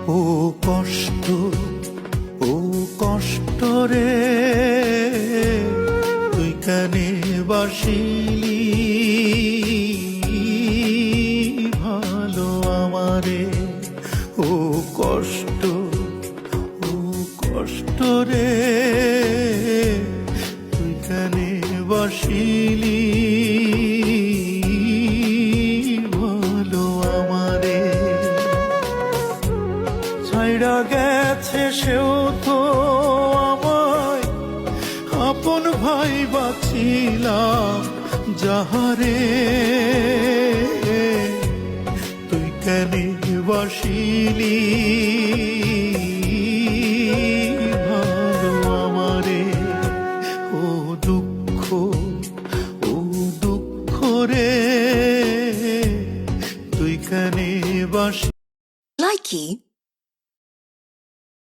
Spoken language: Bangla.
ও কষ্ট, ও কষ্ট রে, তুই কানে বাসিলি ভালো আমারে। ও কষ্ট, ও কষ্ট রে, তুই কানে বাসিলি ভালো আমারে। ছাইড়া গেছে সেও তো আমায়, আপন ভাই বাছিলাম যাহারে। তুই কেনে বাসিলি ভালো আমারে। ও দুঃখ, ও দুঃখ রে, তুই কেনে বাসি। Likey